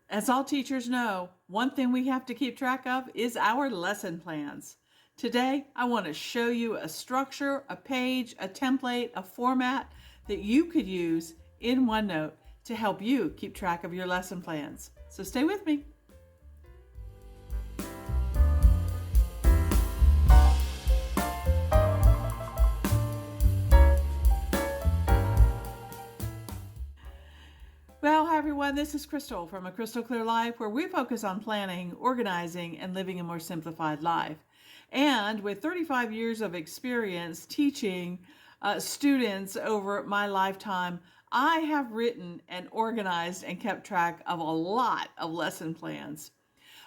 As all teachers know, one thing we have to keep track of is our lesson plans. Today, I want to show you a structure, a page, a template, a format that you could use in OneNote to help you keep track of your lesson plans. So stay with me. Well, hi everyone, this is Crystal from A Crystal Clear Life, where we focus on planning, organizing, and living a more simplified life. And with 35 years of experience teaching students over my lifetime, I have written and organized and kept track of a lot of lesson plans.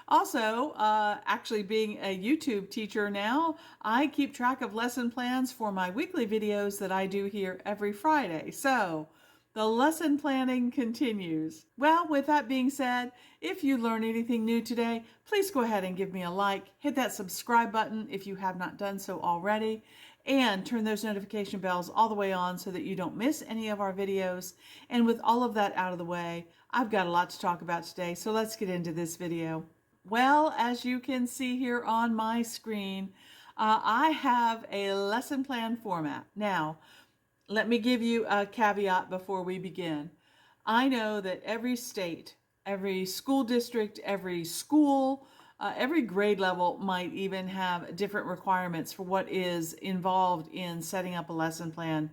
Also, actually being a YouTube teacher now, I keep track of lesson plans for my weekly videos that I do here every Friday. So the lesson planning continues. Well, with that being said, if you learn anything new today, please go ahead and give me a like, hit that subscribe button if you have not done so already, and turn those notification bells all the way on so that you don't miss any of our videos. And with all of that out of the way, I've got a lot to talk about today, so let's get into this video. Well, as you can see here on my screen, I have a lesson plan format. Now, let me give you a caveat before we begin. I know that every state, every school district, every school, every grade level might even have different requirements for what is involved in setting up a lesson plan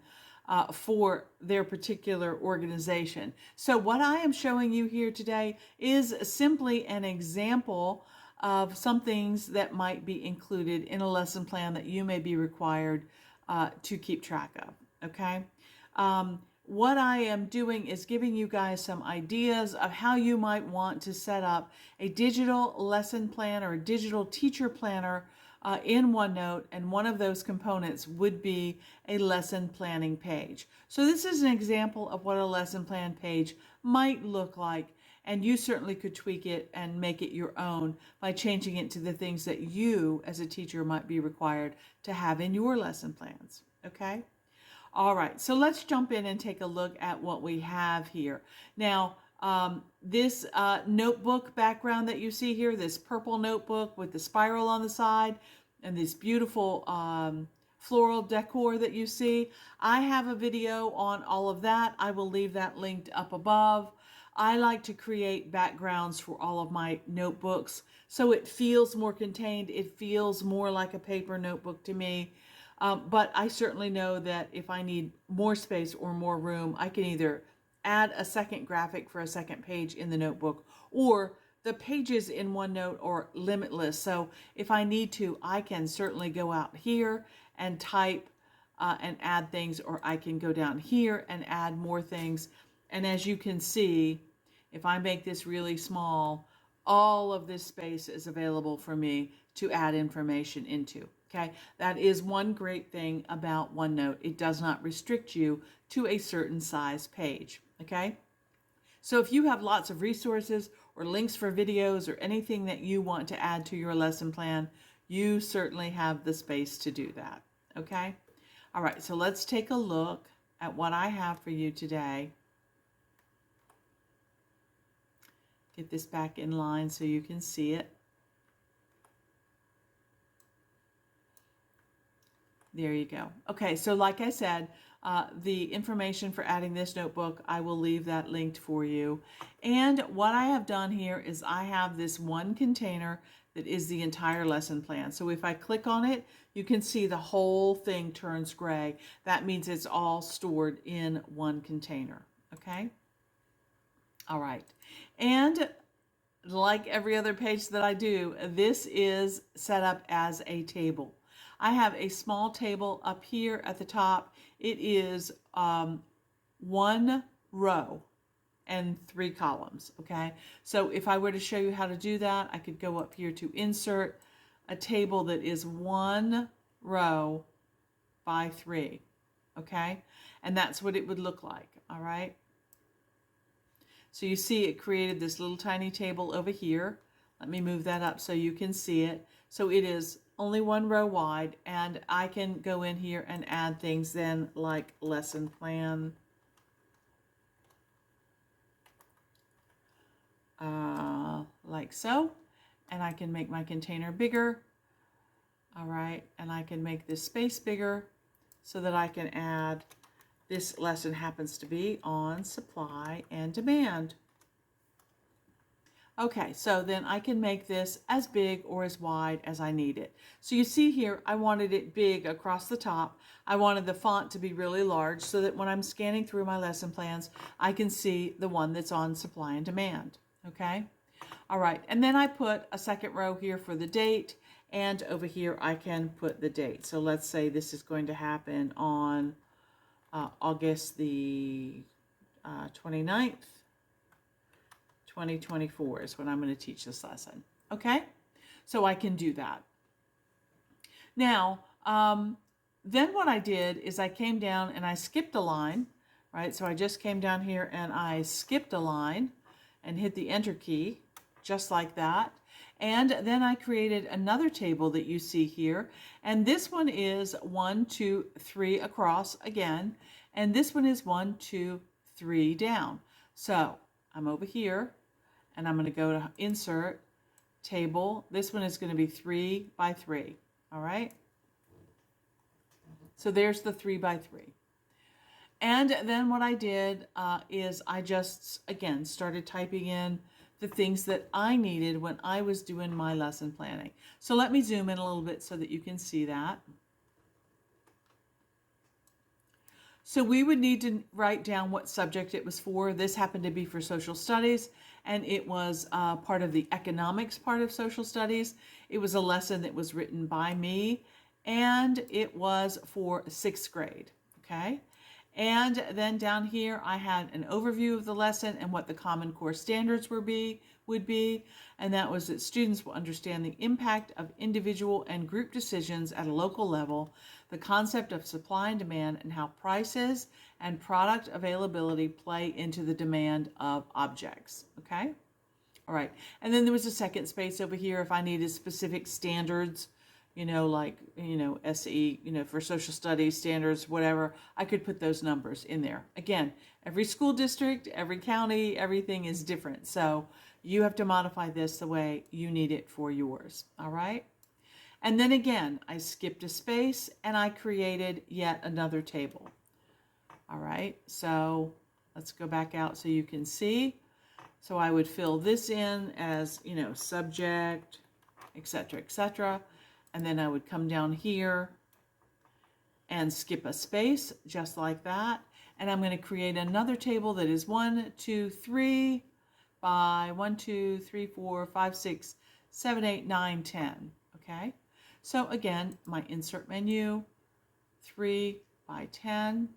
for their particular organization. So what I am showing you here today is simply an example of some things that might be included in a lesson plan that you may be required to keep track of. Okay. What I am doing is giving you guys some ideas of how you might want to set up a digital lesson plan or a digital teacher planner in OneNote, and one of those components would be a lesson planning page. So this is an example of what a lesson plan page might look like, and you certainly could tweak it and make it your own by changing it to the things that you as a teacher might be required to have in your lesson plans. Okay? All right, so let's jump in and take a look at what we have here. Now, this notebook background that you see here, this purple notebook with the spiral on the side and this beautiful floral decor that you see, I have a video on all of that. I will leave that linked up above. I like to create backgrounds for all of my notebooks so it feels more contained. It feels more like a paper notebook to me. But I certainly know that if I need more space or more room, I can either add a second graphic for a second page in the notebook, or the pages in OneNote are limitless. So if I need to, I can certainly go out here and type and add things, or I can go down here and add more things. And as you can see, if I make this really small, all of this space is available for me to add information into. Okay, that is one great thing about OneNote. It does not restrict you to a certain size page. Okay, so if you have lots of resources or links for videos or anything that you want to add to your lesson plan, you certainly have the space to do that. Okay, all right, so let's take a look at what I have for you today. Get this back in line so you can see it. There you go. Okay, so like I said, the information for adding this notebook, I will leave that linked for you. And what I have done here is I have this one container that is the entire lesson plan. So if I click on it, you can see the whole thing turns gray. That means it's all stored in one container. Okay? All right. And like every other page that I do, this is set up as a table. I have a small table up here at the top. It is one row and 3 columns, okay? So if I were to show you how to do that, I could go up here to insert a table that is 1 row by 3, okay? And that's what it would look like, all right? So you see it created this little tiny table over here. Let me move that up so you can see it. So it is only 1 row wide, and I can go in here and add things then like lesson plan, like so. And I can make my container bigger. All right, and I can make this space bigger so that I can add, this lesson happens to be on supply and demand. Okay, so then I can make this as big or as wide as I need it. So you see here, I wanted it big across the top. I wanted the font to be really large so that when I'm scanning through my lesson plans, I can see the one that's on supply and demand. Okay, all right, and then I put a second row here for the date, and over here I can put the date. So let's say this is going to happen on August the 29th. 2024 is when I'm going to teach this lesson. Okay, so I can do that. Now, then what I did is I came down and I skipped a line, right? So I just came down here and I skipped a line and hit the enter key, just like that. And then I created another table that you see here. And this one is 1, 2, 3 across again. And this one is 1, 2, 3 down. So I'm over here and I'm going to go to insert table. This one is going to be 3 by 3. All right. So there's the 3 by 3. And then what I did is I just, again, started typing in the things that I needed when I was doing my lesson planning. So let me zoom in a little bit so that you can see that. So we would need to write down what subject it was for. This happened to be for social studies, and it was part of the economics part of social studies. It was a lesson that was written by me, and it was for 6th grade, okay? And then down here, I had an overview of the lesson and what the Common Core standards would be, and that was that students will understand the impact of individual and group decisions at a local level, the concept of supply and demand, and how prices and product availability play into the demand of objects, okay? All right, and then there was a second space over here if I needed specific standards, like, SE, for social studies standards, whatever, I could put those numbers in there. Again, every school district, every county, everything is different. So you have to modify this the way you need it for yours. All right. And then again, I skipped a space and I created yet another table. All right. So let's go back out so you can see. So I would fill this in as, subject, etc., etc. And then I would come down here and skip a space just like that. And I'm going to create another table that is 1, 2, 3 by 1, 2, 3, 4, 5, 6, 7, 8, 9, 10. Okay. So again, my insert menu, 3 by 10.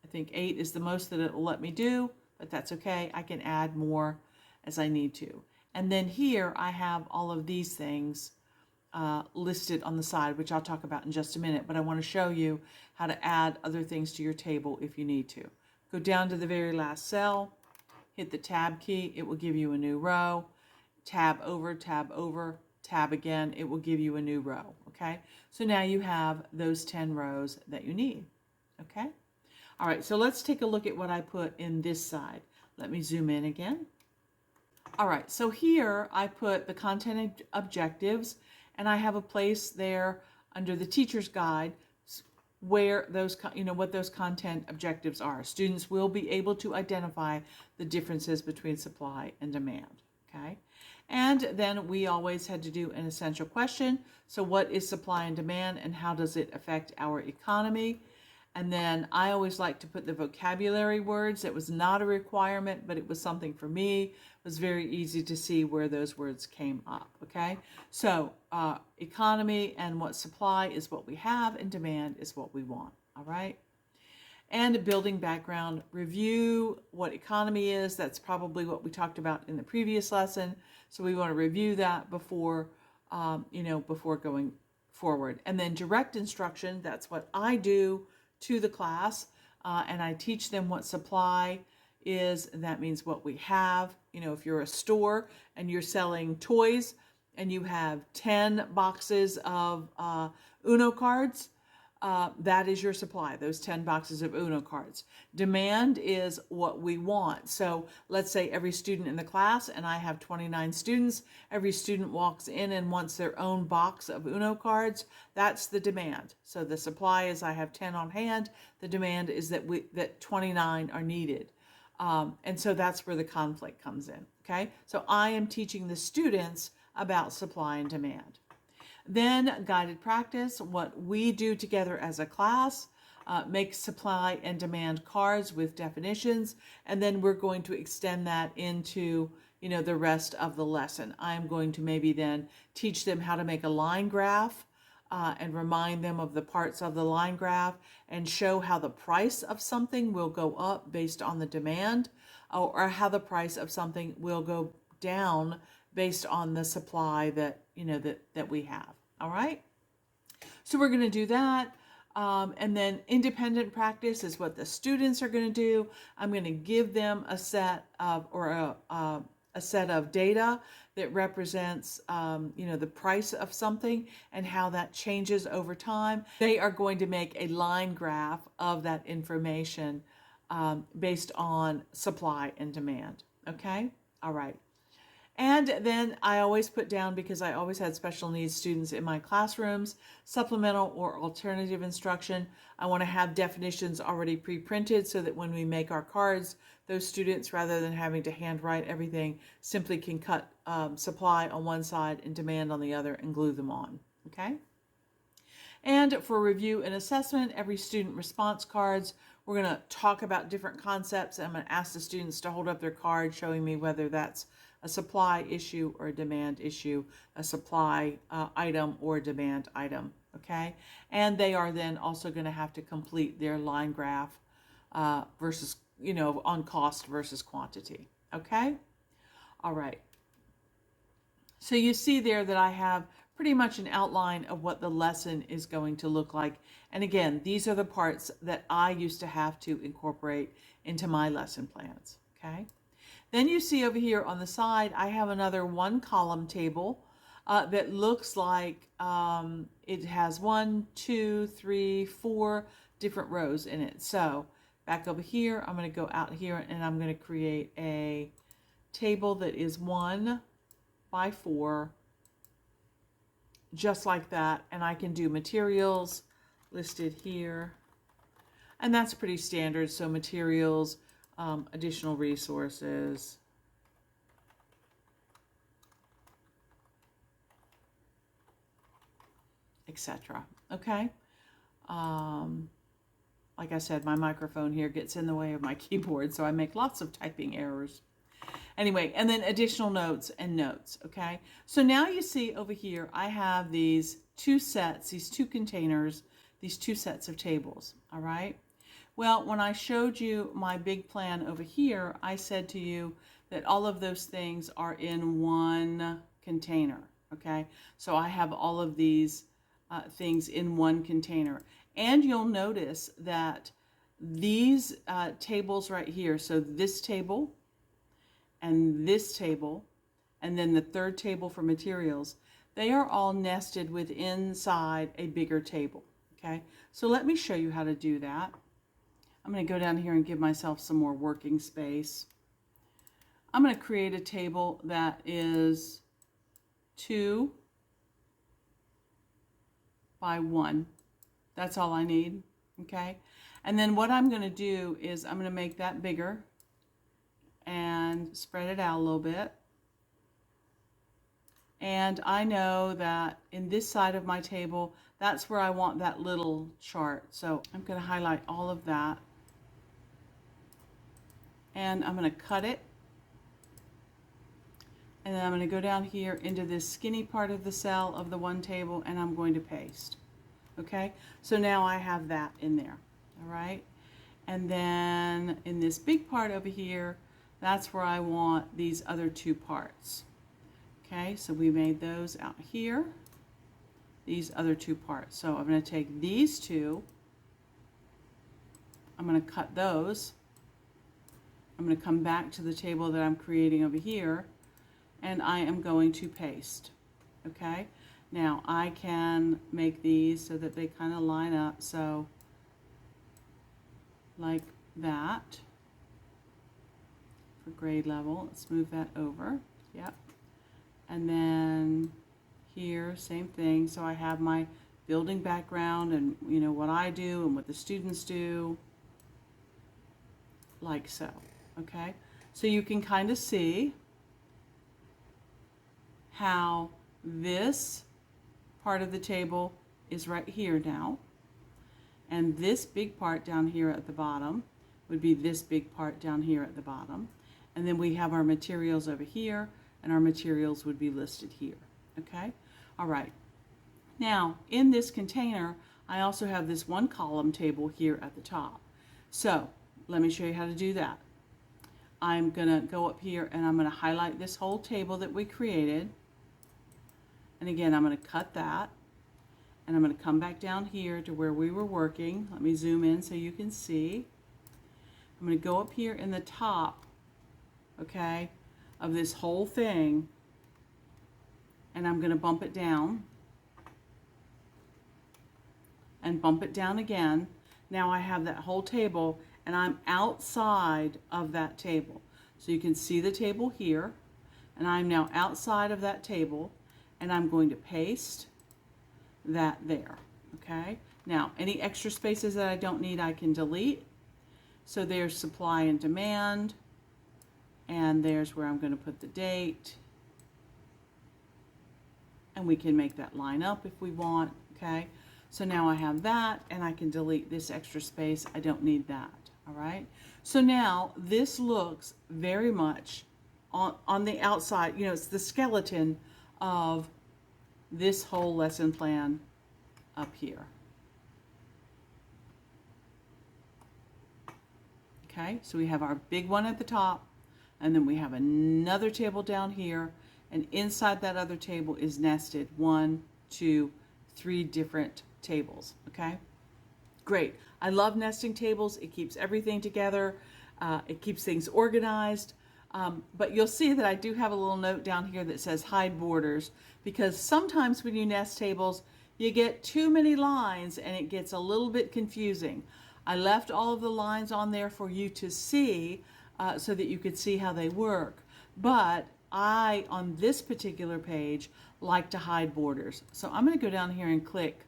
I think 8 is the most that it will let me do, but that's okay. I can add more as I need to. And then here I have all of these things listed on the side, which I'll talk about in just a minute, but I want to show you how to add other things to your table if you need to. Go down to the very last cell, hit the tab key, it will give you a new row, tab over, tab again, it will give you a new row, okay? So now you have those 10 rows that you need, okay? All right, so let's take a look at what I put in this side. Let me zoom in again. All right, so here I put the content objectives, and I have a place there under the teacher's guide where those, what those content objectives are. Students will be able to identify the differences between supply and demand, okay? And then we always had to do an essential question. So what is supply and demand, and how does it affect our economy? And then I always like to put the vocabulary words. It was not a requirement, but it was something for me. It was very easy to see where those words came up, okay? So economy and what supply is what we have, and demand is what we want, all right? And building background, review what economy is. That's probably what we talked about in the previous lesson. So we want to review that before, before going forward. And then direct instruction, that's what I do to the class, and I teach them what supply is, and that means what we have. If you're a store and you're selling toys and you have 10 boxes of Uno cards, that is your supply, those 10 boxes of Uno cards. Demand is what we want. So let's say every student in the class, and I have 29 students, every student walks in and wants their own box of Uno cards. That's the demand. So the supply is I have 10 on hand. The demand is that 29 are needed. And so that's where the conflict comes in, okay? So I am teaching the students about supply and demand. Then guided practice, what we do together as a class, make supply and demand cards with definitions, and then we're going to extend that into, the rest of the lesson. I'm going to maybe then teach them how to make a line graph and remind them of the parts of the line graph and show how the price of something will go up based on the demand, or how the price of something will go down based on the supply that we have. All right, so we're going to do that, and then independent practice is what the students are going to do. I'm going to give them a set of a set of data that represents the price of something and how that changes over time. They are going to make a line graph of that information based on supply and demand. Okay, all right. And then I always put down, because I always had special needs students in my classrooms, supplemental or alternative instruction. I want to have definitions already pre-printed so that when we make our cards, those students, rather than having to handwrite everything, simply can cut supply on one side and demand on the other and glue them on. Okay? And for review and assessment, every student response cards, we're going to talk about different concepts. I'm going to ask the students to hold up their card showing me whether that's a supply issue or a demand issue, a supply item or a demand item, okay? And they are then also going to have to complete their line graph versus, on cost versus quantity, okay? All right. So you see there that I have pretty much an outline of what the lesson is going to look like. And again, these are the parts that I used to have to incorporate into my lesson plans, okay? Then you see over here on the side, I have another one column table that looks like it has 1, 2, 3, 4 different rows in it. So back over here, I'm going to go out here and I'm going to create a table that is 1 by 4, just like that. And I can do materials listed here. And that's pretty standard. So materials, additional resources, etc. Okay. Like I said, my microphone here gets in the way of my keyboard, so I make lots of typing errors. Anyway, and then additional notes and notes. Okay. So now you see over here, I have these two sets, these two containers, these two sets of tables. All right. Well, when I showed you my big plan over here, I said to you that all of those things are in one container, okay? So I have all of these things in one container. And you'll notice that these tables right here, so this table, and then the third table for materials, they are all nested within inside a bigger table, okay? So let me show you how to do that. I'm going to go down here and give myself some more working space. I'm going to create a table that is 2 by 1. That's all I need, okay? And then what I'm going to do is I'm going to make that bigger and spread it out a little bit. And I know that in this side of my table, that's where I want that little chart. So I'm going to highlight all of that. And I'm going to cut it. And then I'm going to go down here into this skinny part of the cell of the one table, and I'm going to paste. Okay, so now I have that in there. All right, and then in this big part over here, that's where I want these other two parts. Okay, so we made those out here, these other two parts. So I'm going to take these two, I'm going to cut those. I'm going to come back to the table that I'm creating over here, and I am going to paste. Okay, Now I can make these so that they kind of line up, so like that for grade level. Let's move that over. Yep. And then here, same thing. So I have my building background and what I do and what the students do, like so. Okay, so you can kind of see how this part of the table is right here now, and this big part down here at the bottom would be this big part down here at the bottom, and then we have our materials over here, and our materials would be listed here. Okay, all right. Now in this container I also have this one column table here at the top. So let me show you how to do that. I'm gonna go up here and I'm gonna highlight this whole table that we created, and again I'm gonna cut that, and I'm gonna come back down here to where we were working. Let me zoom in so you can see. I'm gonna go up here in the top, okay, of this whole thing, and I'm gonna bump it down and bump it down again. Now I have that whole table and I'm outside of that table. So you can see the table here, and I'm now outside of that table, and I'm going to paste that there. Okay, now any extra spaces that I don't need I can delete. So there's supply and demand, and there's where I'm going to put the date, and we can make that line up if we want. Okay, so now I have that, and I can delete this extra space. I don't need that. All right, so now this looks very much on the outside, it's the skeleton of this whole lesson plan up here. Okay, so we have our big one at the top, and then we have another table down here, and inside that other table is nested 1, 2, 3 different tables. Okay, great. I love nesting tables. It keeps everything together. It keeps things organized. But you'll see that I do have a little note down here that says hide borders, because sometimes when you nest tables, you get too many lines and it gets a little bit confusing. I left all of the lines on there for you to see so that you could see how they work. But I, on this particular page, like to hide borders. So I'm going to go down here and click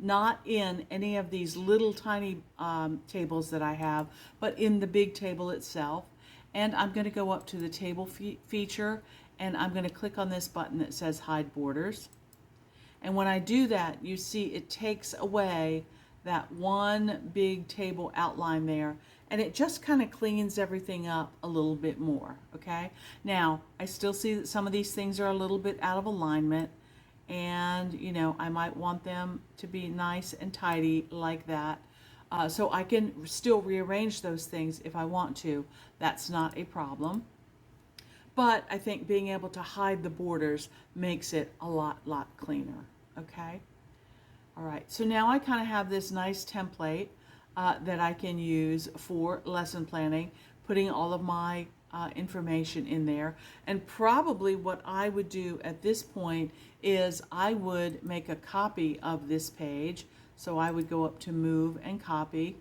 not in any of these little tiny tables that I have, but in the big table itself. And I'm going to go up to the table feature, and I'm going to click on this button that says hide borders. And when I do that, you see it takes away that one big table outline there, and it just kind of cleans everything up a little bit more. Okay, now I still see that some of these things are a little bit out of alignment, and I might want them to be nice and tidy like that. So I can still rearrange those things if I want to. That's not a problem. But I think being able to hide the borders makes it a lot cleaner. Okay. All right. So now I kind of have this nice template that I can use for lesson planning, putting all of my information in there. And probably what I would do at this point is I would make a copy of this page. So I would go up to move and copy,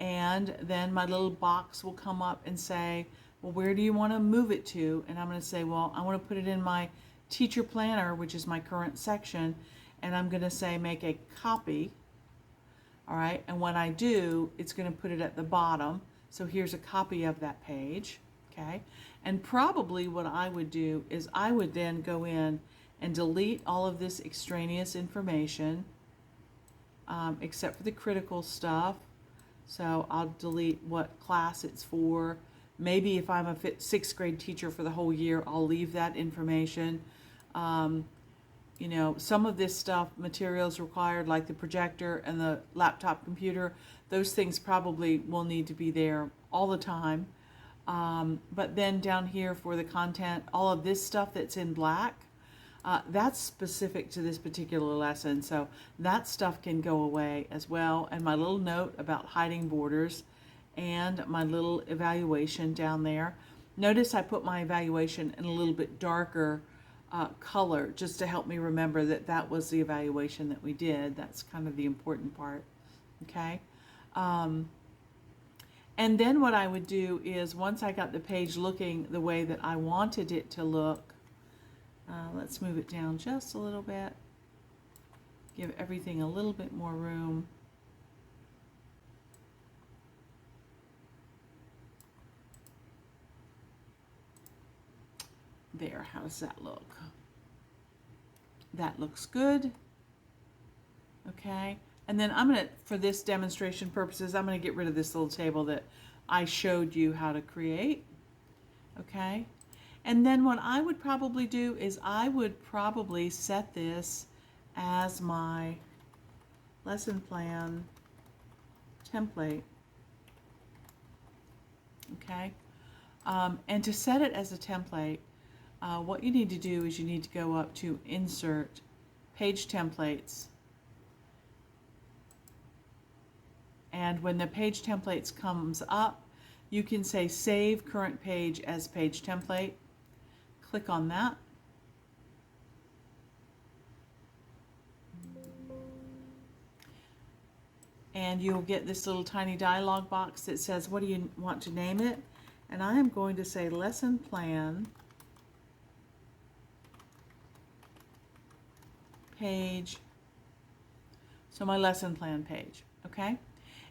and then my little box will come up and say, well, where do you want to move it to? And I'm going to say, well, I want to put it in my teacher planner, which is my current section, and I'm going to say make a copy. All right, and when I do, it's going to put it at the bottom. So here's a copy of that page. Okay, and probably what I would do is I would then go in and delete all of this extraneous information, except for the critical stuff. So I'll delete what class it's for. Maybe if I'm a 6th grade teacher for the whole year, I'll leave that information. Some of this stuff, materials required like the projector and the laptop computer, those things probably will need to be there all the time. But then down here for the content, all of this stuff that's in black, that's specific to this particular lesson, so that stuff can go away as well. And my little note about hiding borders and my little evaluation down there. Notice I put my evaluation in a little bit darker color, just to help me remember that that was the evaluation that we did. That's kind of the important part. Okay. Um, and then what I would do is, once I got the page looking the way that I wanted it to look, let's move it down just a little bit, give everything a little bit more room. There, how does that look? That looks good. Okay, and then I'm going to, for this demonstration purposes, I'm going to get rid of this little table that I showed you how to create. Okay, and then what I would probably do is I would probably set this as my lesson plan template. Okay, and to set it as a template, what you need to do is you need to go up to Insert, Page Templates, and when the Page Templates comes up, you can say Save Current Page as Page Template. Click on that. And you'll get this little tiny dialog box that says, what do you want to name it? And I am going to say Lesson Plan Page. So my lesson plan page, okay?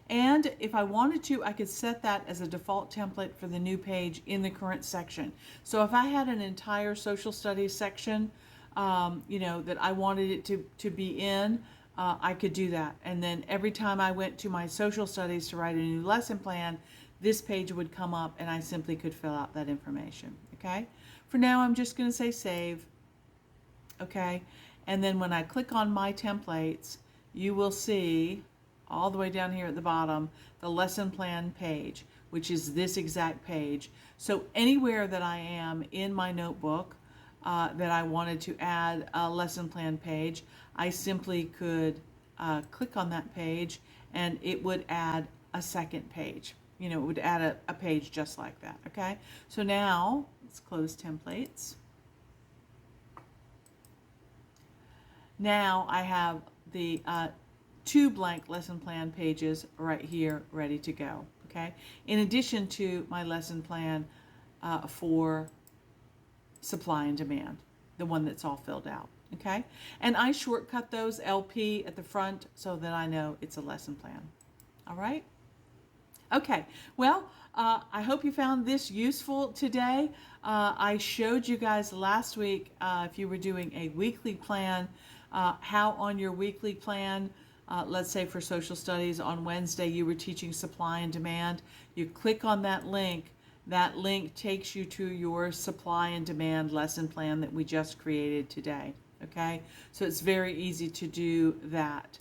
And if I wanted to, I could set that as a default template for the new page in the current section. So if I had an entire social studies section, that I wanted it to be in, I could do that. And then every time I went to my social studies to write a new lesson plan, this page would come up and I simply could fill out that information, okay? For now, I'm just gonna say save, okay? And then when I click on my templates, you will see all the way down here at the bottom, the lesson plan page, which is this exact page. So anywhere that I am in my notebook that I wanted to add a lesson plan page, I simply could click on that page and it would add a second page. It would add a page just like that, okay? So now, let's close templates. Now I have the 2 blank lesson plan pages right here ready to go, okay? In addition to my lesson plan for supply and demand, the one that's all filled out, okay? And I shortcut those LP at the front so that I know it's a lesson plan, all right? Okay, well, I hope you found this useful today. I showed you guys last week, if you were doing a weekly plan, how on your weekly plan, let's say for social studies on Wednesday, you were teaching supply and demand. You click on that link takes you to your supply and demand lesson plan that we just created today, okay? So it's very easy to do that.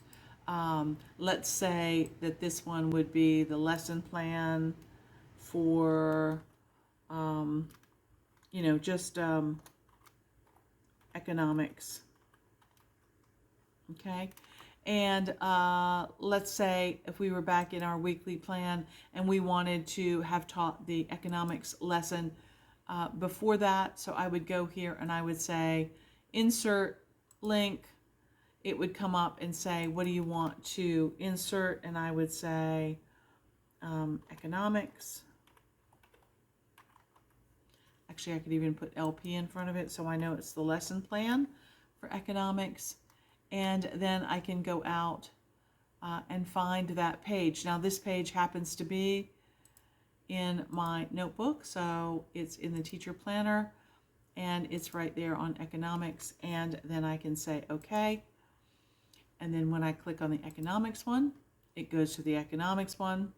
Let's say that this one would be the lesson plan for, just economics. Okay. And let's say if we were back in our weekly plan and we wanted to have taught the economics lesson before that, so I would go here and I would say insert link. It would come up and say, what do you want to insert? And I would say economics. Actually, I could even put LP in front of it so I know it's the lesson plan for economics. And then I can go out and find that page. Now this page happens to be in my notebook, so it's in the teacher planner and it's right there on economics, and then I can say okay. And then when I click on the economics one, it goes to the economics one.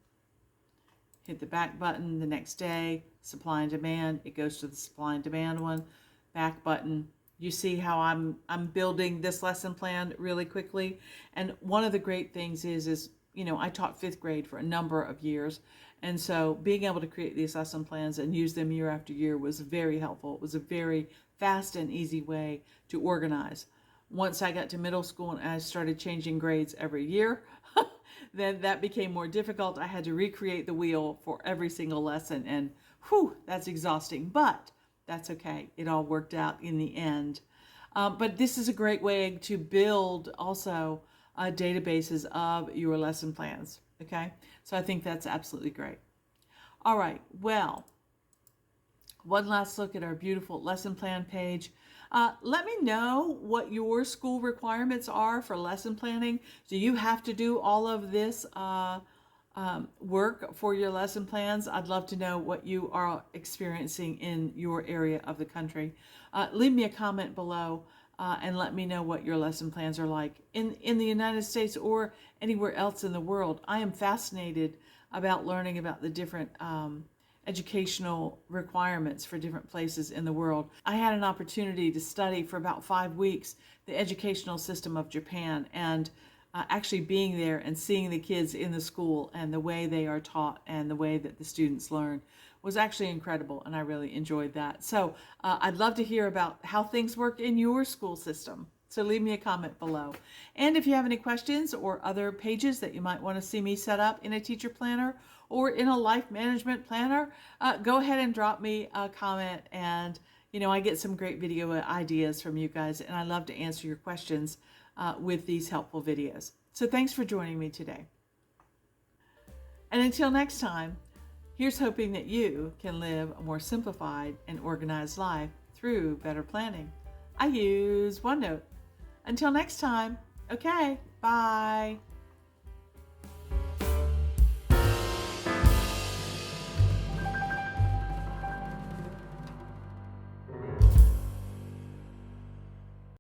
Hit the back button the next day, supply and demand, it goes to the supply and demand one, back button. You see how I'm building this lesson plan really quickly. And one of the great things is I taught 5th grade for a number of years. And so being able to create these lesson plans and use them year after year was very helpful. It was a very fast and easy way to organize. Once I got to middle school and I started changing grades every year, then that became more difficult. I had to recreate the wheel for every single lesson, and whew, that's exhausting. But that's okay. It all worked out in the end. But this is a great way to build also databases of your lesson plans. Okay, so I think that's absolutely great. All right, well, one last look at our beautiful lesson plan page. Let me know what your school requirements are for lesson planning. Do you have to do all of this work for your lesson plans? I'd love to know what you are experiencing in your area of the country. Leave me a comment below and let me know what your lesson plans are like in the United States or anywhere else in the world. I am fascinated about learning about the different educational requirements for different places in the world. I had an opportunity to study for about 5 weeks the educational system of Japan, and actually being there and seeing the kids in the school and the way they are taught and the way that the students learn was actually incredible, and I really enjoyed that. So I'd love to hear about how things work in your school system. So leave me a comment below. And if you have any questions or other pages that you might want to see me set up in a teacher planner or in a life management planner, go ahead and drop me a comment. And, I get some great video ideas from you guys, and I love to answer your questions with these helpful videos. So thanks for joining me today. And until next time, here's hoping that you can live a more simplified and organized life through better planning. I use OneNote. Until next time, okay, bye.